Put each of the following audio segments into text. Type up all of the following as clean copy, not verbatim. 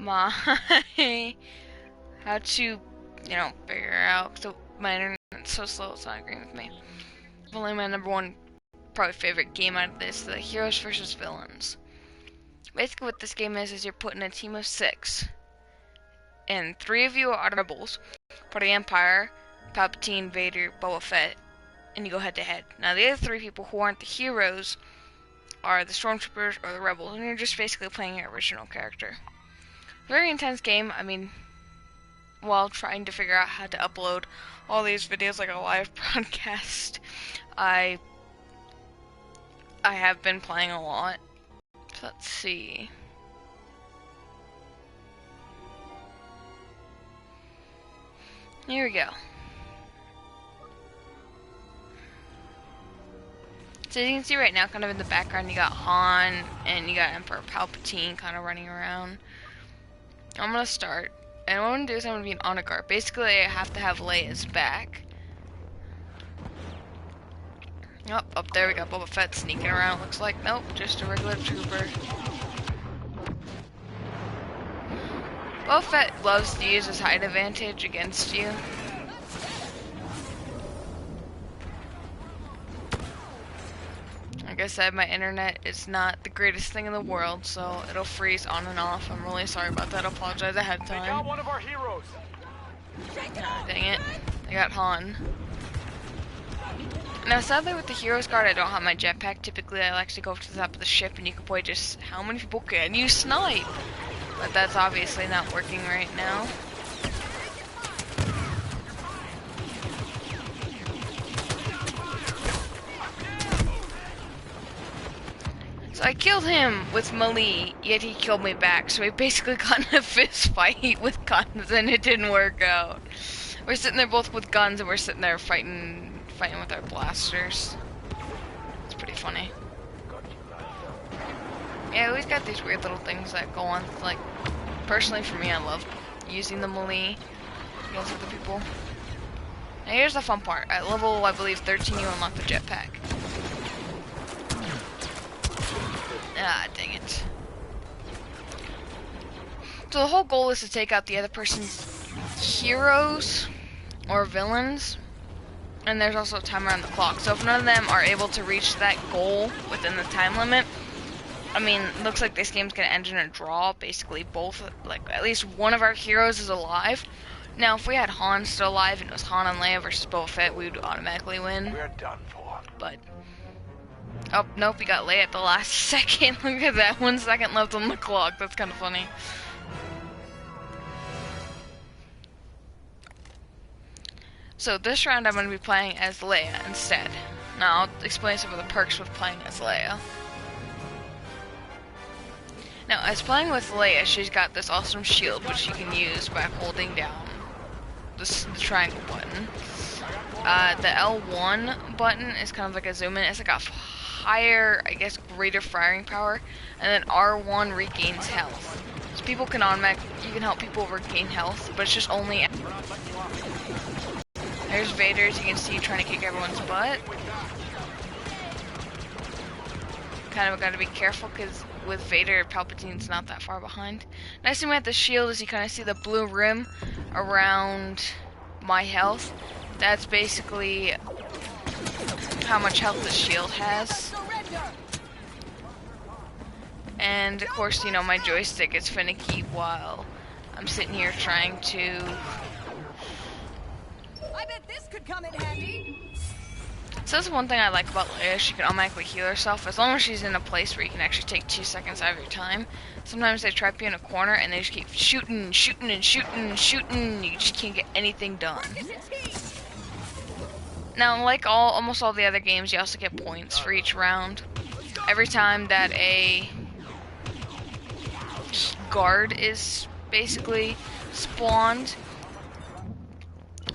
my how to, figure out. So my internet's so slow, it's not agreeing with me. Only my number one, probably favorite game out of this, the heroes versus villains. Basically, what this game is you're put in a team of 6, and 3 of you are rebels, part of the Empire, Palpatine, Vader, Boba Fett, and you go head to head. Now, the other 3 people who aren't the heroes are the Stormtroopers or the rebels, and you're just basically playing your original character. Very intense game. I mean, while trying to figure out how to upload all these videos like a live broadcast, I have been playing a lot. So let's see. Here we go. So as you can see right now, kind of in the background, you got Han and you got Emperor Palpatine kind of running around. I'm gonna start, and what I'm gonna do is I'm gonna be an honor guard. Basically, I have to have Leia's back. Oh, up there we got Boba Fett sneaking around, looks like. Nope, just a regular trooper. Boba Fett loves to use his height advantage against you. Like I said, my internet is not the greatest thing in the world, so it'll freeze on and off. I'm really sorry about that. I apologize ahead of time. They got one of our heroes. Oh, dang it. I got Han. Now, sadly, with the Heroes Guard, I don't have my jetpack. Typically, I like to go to the top of the ship, and you can play just how many people can you snipe? But that's obviously not working right now. So I killed him with melee, yet he killed me back. So we basically got in a fist fight with guns, and it didn't work out. We're sitting there both with guns, and we're sitting there fighting with our blasters. It's pretty funny. Yeah, we've got these weird little things that go on. Like, personally for me, I love using the melee against other people. Now here's the fun part. At level, I believe, 13, you unlock the jetpack. Ah, dang it. So the whole goal is to take out the other person's heroes or villains. And there's also a timer on the clock. So if none of them are able to reach that goal within the time limit, I mean, looks like this game's gonna end in a draw. Basically, both, like, at least one of our heroes is alive. Now, if we had Han still alive and it was Han and Leia versus Boba Fett, we would automatically win. We're done for. But, oh, nope, we got Leia at the last second. Look at that, 1 second left on the clock. That's kind of funny. So this round I'm going to be playing as Leia instead. Now I'll explain some of the perks with playing as Leia. Now as playing with Leia, she's got this awesome shield which you can use by holding down the triangle button. The L1 button is kind of like a zoom in. It's like a higher, I guess, greater firing power. And then R1 regains health. So people can you can help people regain health, but it's just only... There's Vader, as you can see, trying to kick everyone's butt. Kind of got to be careful, because with Vader, Palpatine's not that far behind. Nice thing about the shield is you kind of see the blue rim around my health. That's basically how much health the shield has. And, of course, you know, my joystick is finicky while I'm sitting here trying to... I bet this could come in handy. So that's one thing I like about Leia. She can automatically heal herself as long as she's in a place where you can actually take 2 seconds out of your time. Sometimes they trap you in a corner and they just keep shooting, shooting, and shooting, and shooting. You just can't get anything done. Now, like almost all the other games, you also get points for each round. Every time that a guard is basically spawned,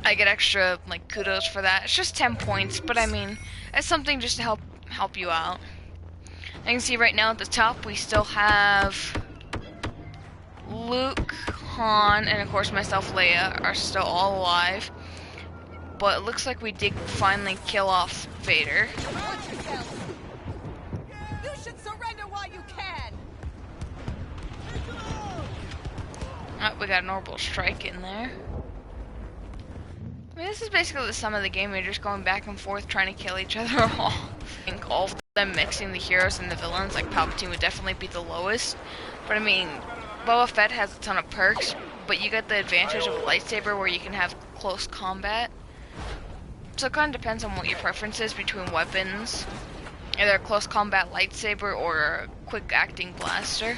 I get extra, like, kudos for that. It's just 10 points, but I mean, it's something just to help you out. I can see right now at the top we still have Luke, Han, and of course myself, Leia, are still all alive. But it looks like we did finally kill off Vader. You should surrender while you can. Oh, we got an orbital strike in there. I mean, this is basically the sum of the game. You're just going back and forth trying to kill each other all. I think all of them mixing the heroes and the villains, like Palpatine would definitely be the lowest. But I mean, Boba Fett has a ton of perks, but you get the advantage of a lightsaber where you can have close combat. So it kind of depends on what your preference is between weapons. Either a close combat lightsaber or a quick acting blaster.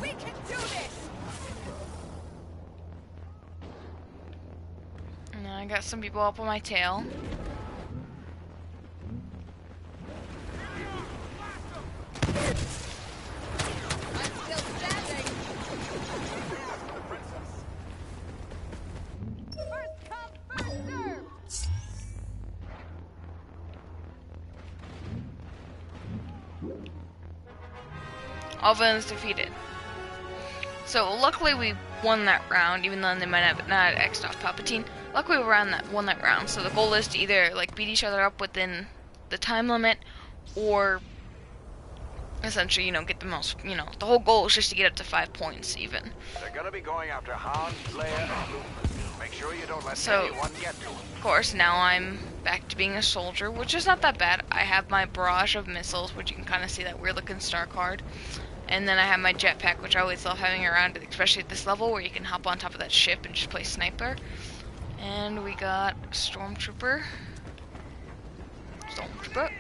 We can do this. And I got some people up on my tail. I'm still standing. First come, first serve. All villains defeated. So luckily we won that round, even though they might have not X'd off Palpatine. Luckily we won that round. So the goal is to either like beat each other up within the time limit, or essentially, get the most. The whole goal is just to get up to 5 points even. They're gonna be going after Han, Leia, and Luke. Make sure you don't let So, anyone get to them. of course, now I'm back to being a soldier, which is not that bad. I have my barrage of missiles, which you can kind of see that weird looking star card. And then I have my jetpack, which I always love having around, especially at this level where you can hop on top of that ship and just play sniper. And we got Stormtrooper. Stormtrooper.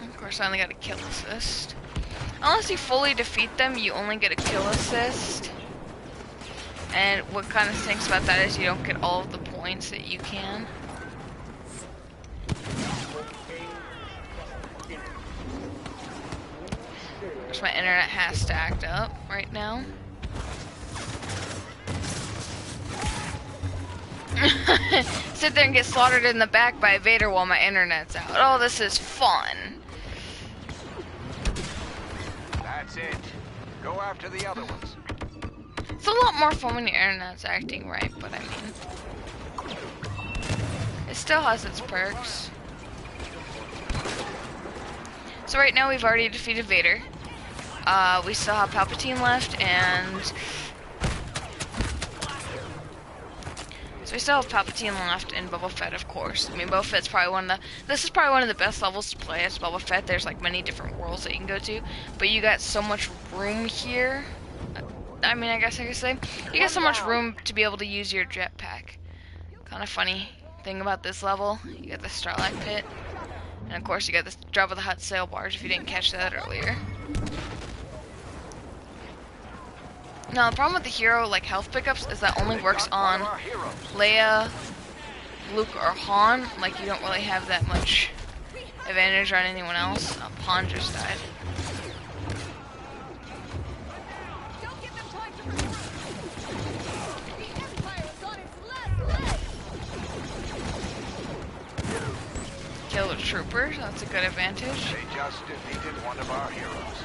Of course, I only got a kill assist. Unless you fully defeat them, you only get a kill assist. And what kind of stinks about that is you don't get all of the points that you can. Which my internet has stacked up right now. Sit there and get slaughtered in the back by Vader while my internet's out. Oh, this is fun. That's it. Go after the other ones. It's a lot more fun when your internet's acting right, but I mean, it still has its perks. So right now we've already defeated Vader. We still have Palpatine left, and so we still have Palpatine left and Boba Fett, of course. I mean, Boba Fett's probably this is probably one of the best levels to play as Boba Fett. There's like many different worlds that you can go to, but you got so much room here. I mean, I guess I could say you got so much room to be able to use your jetpack. Kind of funny thing about this level, you got the Starlight Pit, and of course you got the Jabba the Hutt sail barge if you didn't catch that earlier. Now, the problem with the hero, like, health pickups is that only works on Leia, Luke, or Han. Like, you don't really have that much advantage on anyone else. Han just died. Don't give them time to regroup. The Empire is on its last leg. Kill the troopers, that's a good advantage. They just defeated one of our heroes.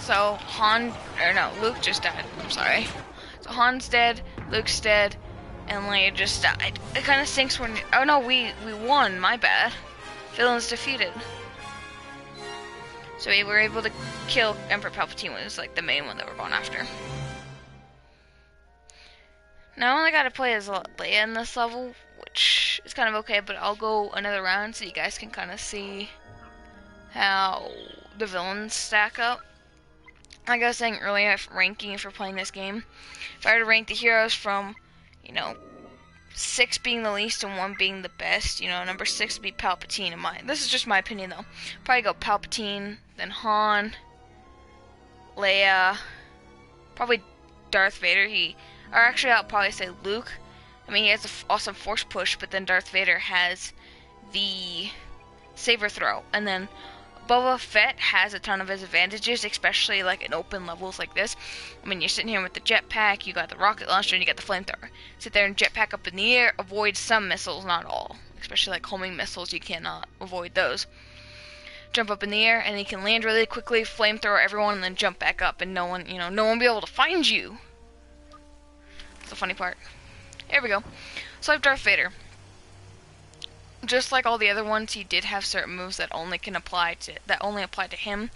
So, Luke just died. I'm sorry. So, Han's dead, Luke's dead, and Leia just died. It kind of stinks when... Oh, no, we won. My bad. Villains defeated. So, we were able to kill Emperor Palpatine, was, like, the main one that we're going after. Now, I only got to play as Leia in this level, which is kind of okay, but I'll go another round so you guys can kind of see how the villains stack up. Like I was saying earlier, ranking if you're playing this game, if I were to rank the heroes from, 6 being the least and 1 being the best, number 6 would be Palpatine in mine. This is just my opinion though. Probably go Palpatine, then Han, Leia, probably Darth Vader. I'll probably say Luke. I mean, he has an awesome force push, but then Darth Vader has the saber throw, and then Boba Fett has a ton of his advantages, especially like in open levels like this. I mean, you're sitting here with the jetpack, you got the rocket launcher, and you got the flamethrower. Sit there and jetpack up in the air, avoid some missiles, not all. Especially like homing missiles, you cannot avoid those. Jump up in the air, and you can land really quickly, flamethrower everyone, and then jump back up, and no one will be able to find you. That's the funny part. Here we go. So I have Darth Vader. Just like all the other ones, he did have certain moves that only apply to him.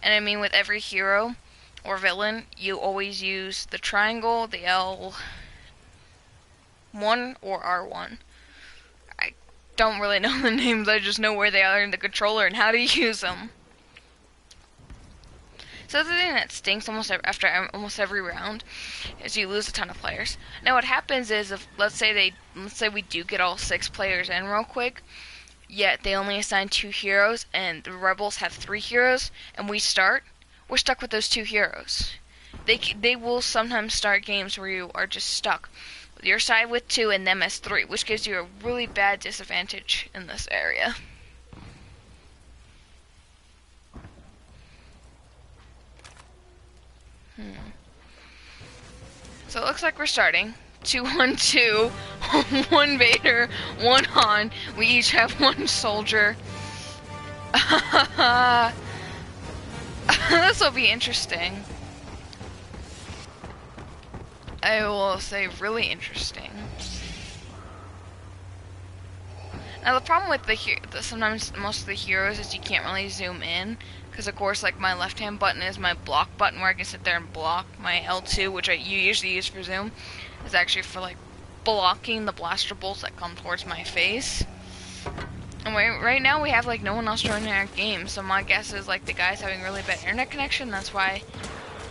And I mean, with every hero or villain, you always use the triangle, the L1 or R1. I don't really know the names, I just know where they are in the controller and how to use them. So the thing that stinks after almost every round is you lose a ton of players. Now what happens is, if let's say we do get all 6 players in real quick, yet they only assign 2 heroes and the rebels have 3 heroes, and we're stuck with those 2 heroes. They will sometimes start games where you are just stuck with your side with 2 and them as 3, which gives you a really bad disadvantage in this area. So it looks like we're starting. 2-1-2, 1 Vader, 1 Han. We each have 1 soldier. This will be interesting. I will say really interesting. Now the problem with sometimes most of the heroes is you can't really zoom in, because of course like my left hand button is my block button where I can sit there and block. My L2, which you usually use for zoom, is actually for like blocking the blaster bolts that come towards my face. And right now we have like no one else joining our game, so my guess is like the guy's having really bad internet connection, that's why,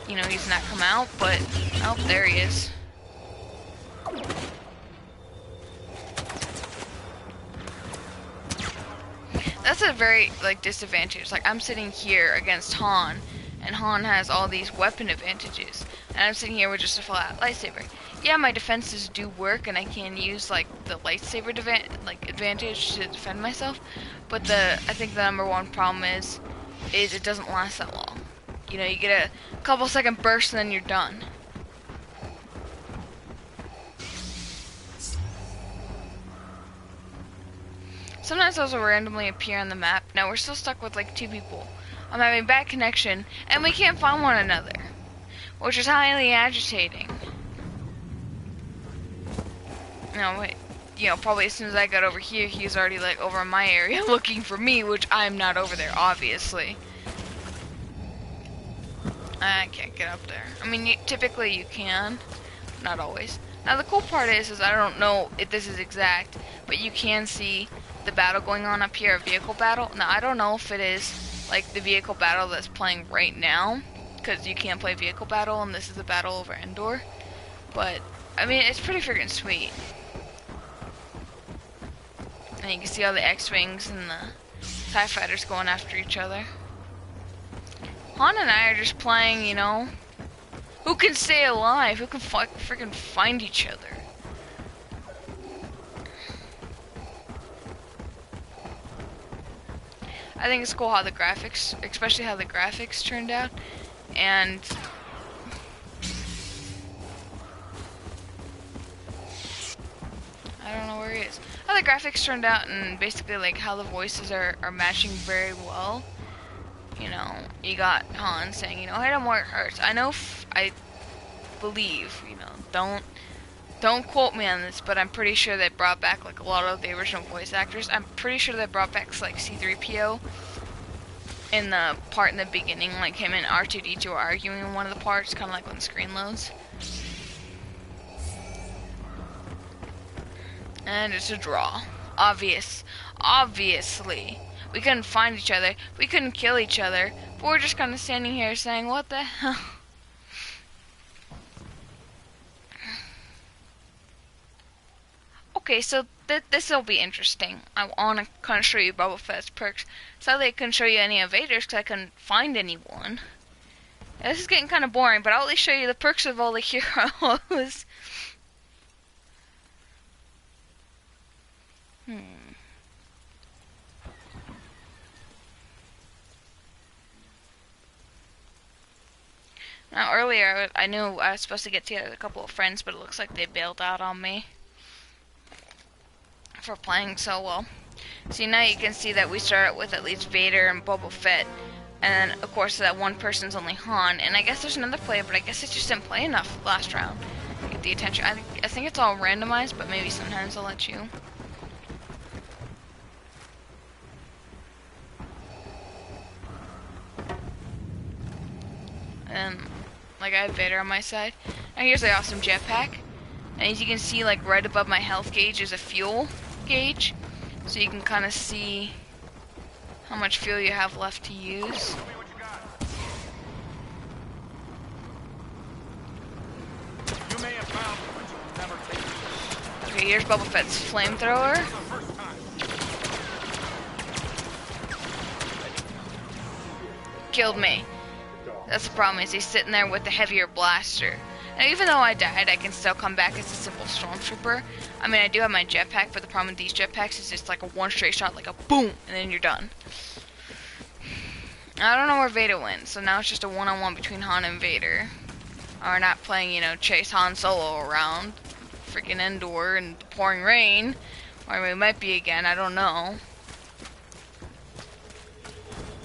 you know, he's not come out. But oh, there he is. That's a very like disadvantage. Like I'm sitting here against Han, and Han has all these weapon advantages, and I'm sitting here with just a flat lightsaber. Yeah, my defenses do work, and I can use like the lightsaber advantage to defend myself. But I think the #1 problem is it doesn't last that long. You know, you get a couple second burst and then you're done. Sometimes those will randomly appear on the map. Now we're still stuck with like 2 people. I'm having bad connection, and we can't find one another, which is highly agitating. You know, probably as soon as I got over here, he's already like over in my area looking for me, which I'm not over there, obviously. I can't get up there. I mean, typically you can, not always. Now the cool part is I don't know if this is exact, but you can see the battle going on up here, a vehicle battle. Now I don't know if it is like the vehicle battle that's playing right now, because you can't play vehicle battle and this is a battle over Endor. But I mean, it's pretty freaking sweet. And you can see all the X-Wings and the TIE Fighters going after each other. Han and I are just playing, you know, who can stay alive, who can freaking find each other. I think it's cool how the graphics, especially how the graphics turned out, and I don't know where he is. How the graphics turned out, and basically like how the voices are matching very well. You know, you got Han saying, you know, hit him where it hurts. I know, I believe, you know, don't quote me on this, but I'm pretty sure they brought back like a lot of the original voice actors. I'm pretty sure they brought back like C-3PO in the part in the beginning, like him and R2-D2 are arguing in one of the parts, kind of like when the screen loads. And it's a draw. Obviously. We couldn't find each other, we couldn't kill each other, but we're just kind of standing here saying, what the hell? Okay, so this will be interesting. I want to kind of show you Boba Fett's perks. Sadly, I couldn't show you any of Vader's because I couldn't find anyone. Now, this is getting kind of boring, but I'll at least show you the perks of all the heroes. Now, earlier, I knew I was supposed to get together with a couple of friends, but it looks like they bailed out on me for playing so well. See, now you can see that we start with at least Vader and Boba Fett, and then, of course, that one person's only Han, and I guess there's another player, but I guess it just didn't play enough last round. the attention. I think it's all randomized, but maybe sometimes I'll let you. And like I have Vader on my side. Now here's the awesome jetpack. And as you can see, like right above my health gauge is a fuel gauge, so you can kind of see how much fuel you have left to use. Okay, here's Boba Fett's flamethrower. Killed me. That's the problem, is he's sitting there with the heavier blaster. Now, even though I died, I can still come back as a simple stormtrooper. I mean, I do have my jetpack, but the problem with these jetpacks is it's like a one straight shot, like a boom, and then you're done. I don't know where Vader went, so now it's just a one-on-one between Han and Vader. We're not playing, you know, chase Han Solo around freaking Endor in the pouring rain, or we might be again, I don't know.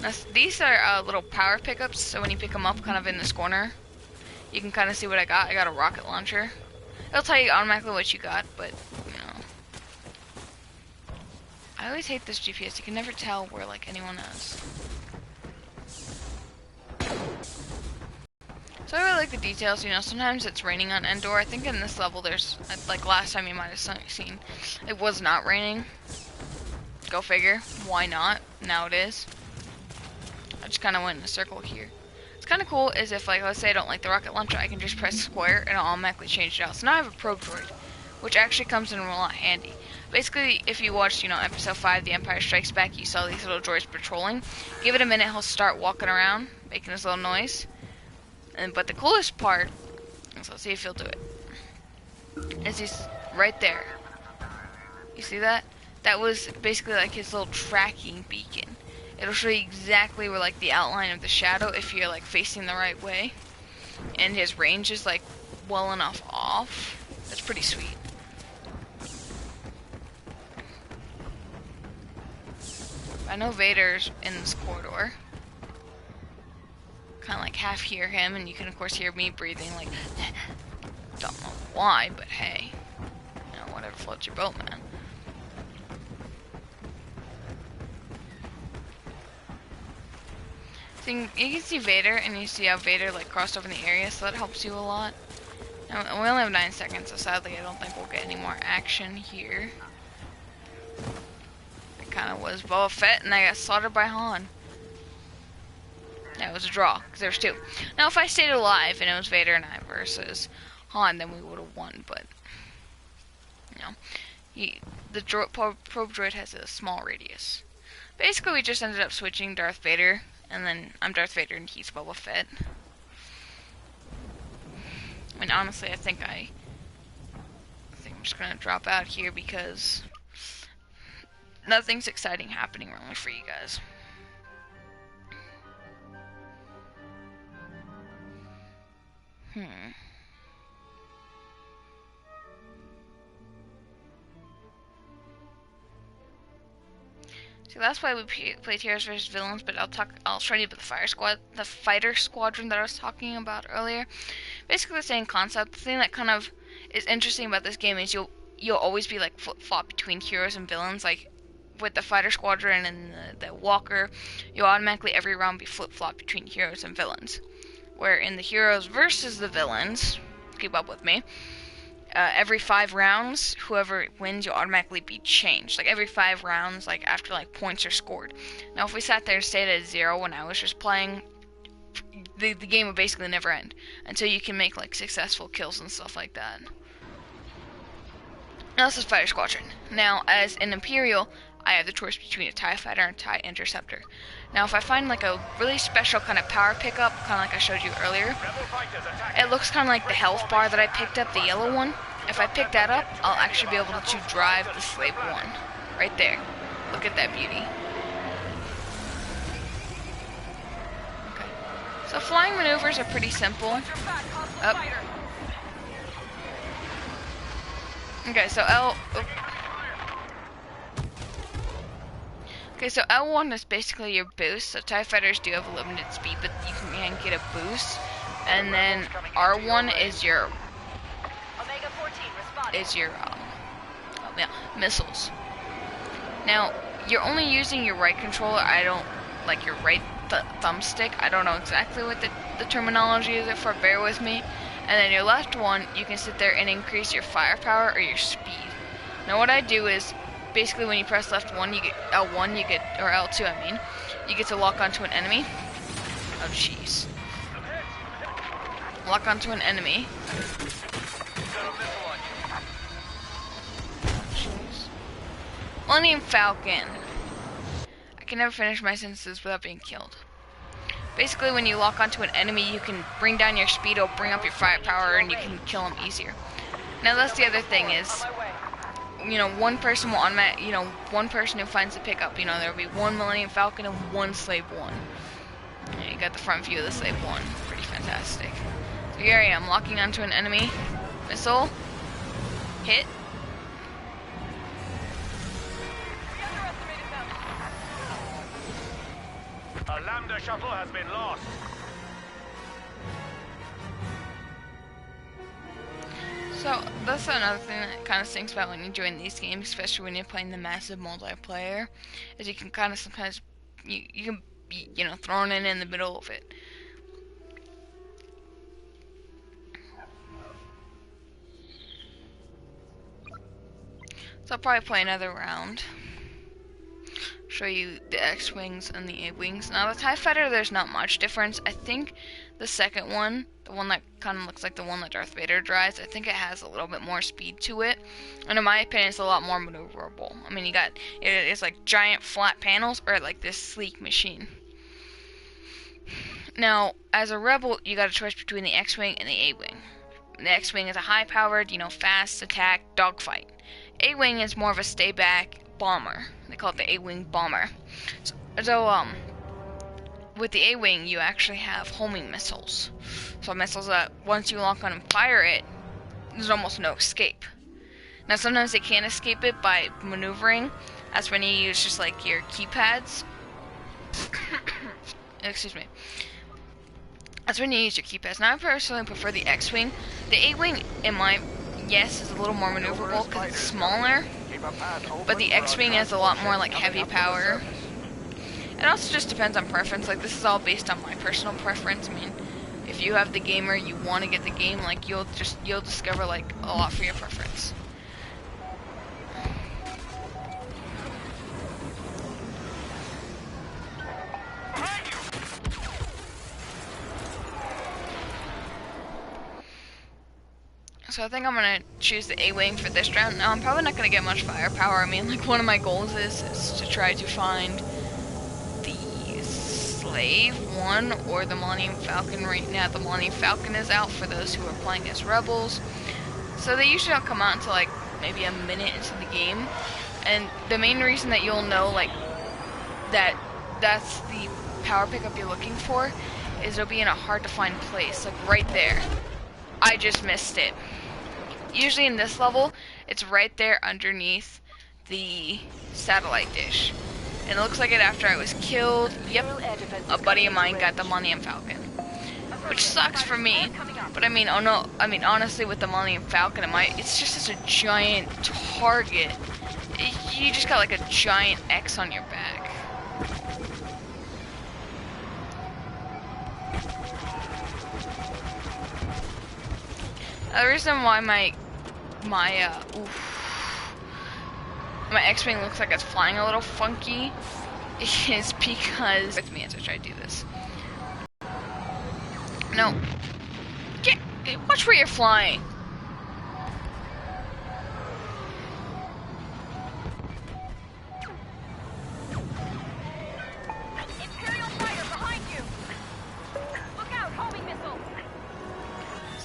Now, these are little power pickups, so when you pick them up kind of in this corner, you can kind of see what I got. I got a rocket launcher. It'll tell you automatically what you got, but, you know. I always hate this GPS. You can never tell where, like, anyone is. So I really like the details, you know. Sometimes it's raining on Endor. I think in this level there's, like last time you might have seen, it was not raining. Go figure. Why not? Now it is. I just kind of went in a circle here. It's kind of cool is if, like, let's say I don't like the rocket launcher, I can just press square and it'll automatically change it out. So now I have a probe droid, which actually comes in a lot handy. Basically, if you watched, you know, episode 5, The Empire Strikes Back, you saw these little droids patrolling. Give it a minute, he'll start walking around, making this little noise. But the coolest part, so let's see if he'll do it, is he's right there. You see that? That was basically like his little tracking beacon. It'll show you exactly where, like, the outline of the shadow if you're, like, facing the right way. And his range is, like, well enough off. That's pretty sweet. I know Vader's in this corridor. Kind of, like, half hear him, and you can, of course, hear me breathing, like, don't know why, but hey. You know, whatever floats your boat, man. You can see Vader, and you see how Vader, like, crossed over in the area, so that helps you a lot. Now, we only have 9 seconds, so sadly I don't think we'll get any more action here. It kind of was Boba Fett, and I got slaughtered by Han. Yeah, it was a draw, because there was 2. Now, if I stayed alive, and it was Vader and I versus Han, then we would have won, but, you know, the probe droid has a small radius. Basically, we just ended up switching Darth Vader. And then I'm Darth Vader and he's Boba Fett. I mean, honestly, I think I'm just gonna drop out here because nothing's exciting happening really for you guys. So that's why we played Heroes vs. Villains, but I'll show you about the fighter squadron that I was talking about earlier. Basically the same concept. The thing that kind of is interesting about this game is you'll always be like flip-flop between heroes and villains. Like with the fighter squadron and the walker, you'll automatically every round be flip-flop between heroes and villains. Where in the heroes versus the villains, keep up with me, every 5 rounds, whoever wins, you'll automatically be changed. Like, every 5 rounds, like, after, like, points are scored. Now, if we sat there and stayed at 0 when I was just playing, the game would basically never end. Until you can make, like, successful kills and stuff like that. Now, this is Fighter Squadron. Now, as an Imperial, I have the choice between a TIE Fighter and a TIE Interceptor. Now, if I find, like, a really special kind of power pickup, kind of like I showed you earlier, it looks kind of like the health bar that I picked up, the yellow one. If I pick that up, I'll actually be able to drive the Slave One. Right there. Look at that beauty. Okay. So flying maneuvers are pretty simple. Up. Okay, so L1 is basically your boost. So TIE Fighters do have a limited speed, but you can get a boost. And then R1 is your is your missiles. Now, you're only using your right controller. I don't like your right thumbstick. I don't know exactly what the terminology is for. Bear with me. And then your left one, you can sit there and increase your firepower or your speed. Now, what I do is basically when you press left one, you get L1, you get or L2. I mean, you get to lock onto an enemy. Oh jeez. Lock onto an enemy. Millennium Falcon. I can never finish my sentences without being killed. Basically, when you lock onto an enemy, you can bring down your speed, it'll bring up your firepower, and you can kill them easier. Now, that's the other thing is, one person will one person who finds the pickup, there'll be one Millennium Falcon and one Slave 1. You got the front view of the Slave 1. Pretty fantastic. So here I am, locking onto an enemy. Missile. Hit. A Lambda shuttle has been lost. So that's another thing that kind of stinks about when you join these games, especially when you're playing the massive multiplayer, is you can kind of sometimes you can be thrown in the middle of it. So I'll probably play another round. Show you the X-Wings and the A-Wings. Now the TIE Fighter, there's not much difference. I think the second one, the one that kind of looks like the one that Darth Vader drives, I think it has a little bit more speed to it. And in my opinion, it's a lot more maneuverable. I mean, it's like giant flat panels or like this sleek machine. Now, as a rebel, you got a choice between the X-Wing and the A-Wing. The X-Wing is a high-powered, fast attack dogfight. A-Wing is more of a stay-back bomber. They call it the A-Wing bomber. So with the A-Wing, you actually have homing missiles. So missiles that once you lock on and fire it, there's almost no escape. Now sometimes they can escape it by maneuvering. That's when you use just like your keypads. Excuse me. That's when you use your keypads. Now I personally prefer the X-Wing. The A-Wing, yes, is a little more maneuverable because it's smaller. But the X-Wing has a lot more like heavy power. It also just depends on preference. Like this is all based on my personal preference. I mean, if you have the game or you want to get the game, like you'll discover like a lot for your preference. So I think I'm gonna choose the A-Wing for this round. Now I'm probably not gonna get much firepower. I mean, like one of my goals is to try to find the Slave 1 or the Millennium Falcon. Right now the Millennium Falcon is out for those who are playing as rebels. So they usually don't come out until like maybe a minute into the game. And the main reason that you'll know like that's the power pickup you're looking for is it'll be in a hard to find place, like right there. I just missed it. Usually in this level, it's right there underneath the satellite dish. And it looks like it after I was killed. Yep, a buddy of mine got the Millennium Falcon. Which sucks for me. But I mean, honestly with the Millennium Falcon, it's just such a giant target. You just got like a giant X on your back. The reason why my X-Wing looks like it's flying a little funky is because with me as I try to do this. No, watch where you're flying. Imperial fighter behind you. Look out, homing missile.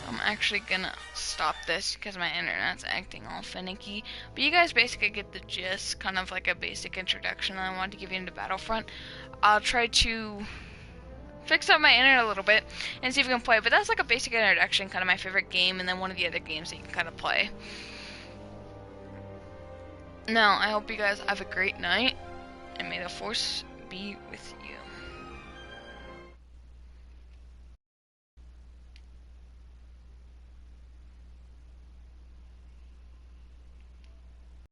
I'm actually gonna stop this because my internet's acting all finicky. But you guys basically get the gist, kind of like a basic introduction that I wanted to give you into Battlefront. I'll try to fix up my internet a little bit and see if we can play. But that's like a basic introduction, kind of my favorite game, and then one of the other games that you can kind of play. Now, I hope you guys have a great night, and may the Force be with you.